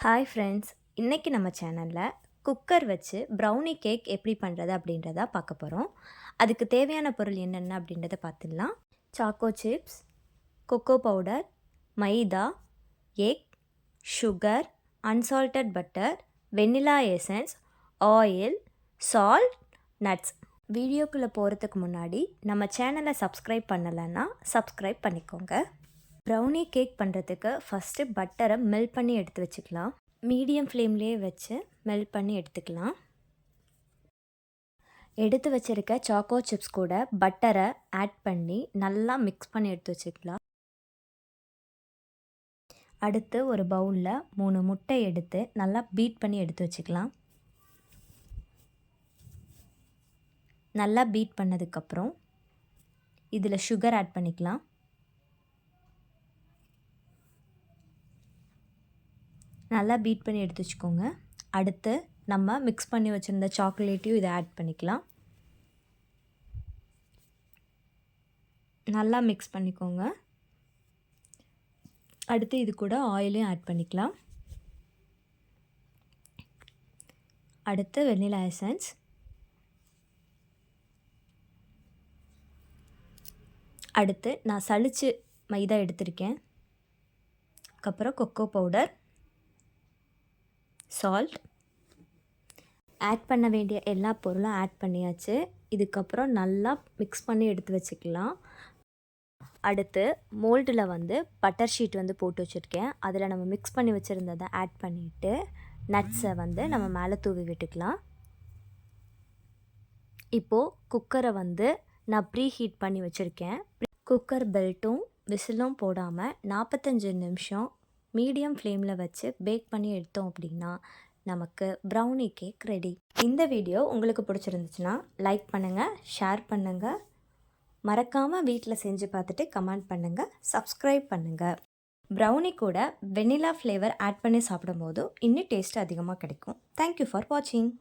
Hi friends, இன்றைக்கி நம்ம சேனலில் குக்கர் வச்சு ப்ரௌனி கேக் எப்படி பண்ணுறது அப்படின்றத பார்க்க போகிறோம். அதுக்கு தேவையான பொருள் என்னென்ன அப்படின்றத பார்த்துடலாம். Choco chips, cocoa powder, maida, egg, sugar, unsalted butter, vanilla essence, oil, salt, nuts. வீடியோக்குள்ளே போகிறதுக்கு முன்னாடி நம்ம சேனலை சப்ஸ்கிரைப் பண்ணலைன்னா சப்ஸ்கிரைப் பண்ணிக்கோங்க. ப்ரௌனி கேக் பண்ணுறதுக்கு ஃபஸ்ட்டு பட்டரை மெல்ட் பண்ணி எடுத்து வச்சுக்கலாம். மீடியம் ஃப்ளேம்லேயே வச்சு மெல்ட் பண்ணி எடுத்துக்கலாம். எடுத்து வச்சுருக்க சாக்கோ சிப்ஸ் கூட பட்டரை ஆட் பண்ணி நல்லா மிக்ஸ் பண்ணி எடுத்து வச்சுக்கலாம். அடுத்து ஒரு பவுலில் 3 முட்டை எடுத்து நல்லா பீட் பண்ணி எடுத்து வச்சுக்கலாம். நல்லா பீட் பண்ணதுக்கப்புறம் இதில் சுகர் ஆட் பண்ணிக்கலாம். நல்லா பீட் பண்ணி எடுத்து வச்சுக்கோங்க. அடுத்து நம்ம மிக்ஸ் பண்ணி வச்சுருந்த சாக்லேட்டையும் இதை ஆட் பண்ணிக்கலாம். நல்லா மிக்ஸ் பண்ணிக்கோங்க. அடுத்து இது கூட ஆயிலையும் ஆட் பண்ணிக்கலாம். அடுத்து வெண்ணிலா எசன்ஸ், அடுத்து நான் சலிச்சு மைதா எடுத்திருக்கேன். அதுக்கப்புறம் கொக்கோ பவுடர், சால்ட் ஆட் பண்ண வேண்டிய எல்லா பொருளும் ஆட் பண்ணியாச்சு. இதுக்கப்புறம் நல்லா மிக்ஸ் பண்ணி எடுத்து வச்சுக்கலாம். அடுத்து மோல்டில் பட்டர் ஷீட் போட்டு வச்சுருக்கேன். அதில் நம்ம மிக்ஸ் பண்ணி வச்சுருந்ததை ஆட் பண்ணிவிட்டு நட்ஸை நம்ம மேலே தூவி விட்டுக்கலாம். இப்போது குக்கரை நான் ப்ரீ ஹீட் பண்ணி வச்சுருக்கேன். குக்கர் பெல்ட்டும் விசிலும் போடாமல் 45 நிமிஷம் மீடியம் ஃப்ளேமில் வச்சு பேக் பண்ணி எடுத்தோம் அப்படின்னா நமக்கு ப்ரௌனி கேக் ரெடி. இந்த வீடியோ உங்களுக்கு பிடிச்சிருந்துச்சுன்னா லைக் பண்ணுங்கள், ஷேர் பண்ணுங்கள், மறக்காமல் வீட்டில் செஞ்சு பார்த்துட்டு கமெண்ட் பண்ணுங்கள், சப்ஸ்கிரைப் பண்ணுங்கள். ப்ரௌனி கூட வெண்ணிலா ஃப்ளேவர் ஆட் பண்ணி சாப்பிடும்போது இன்னும் டேஸ்ட் அதிகமாக கிடைக்கும். தேங்க்யூ ஃபார் வாட்சிங்.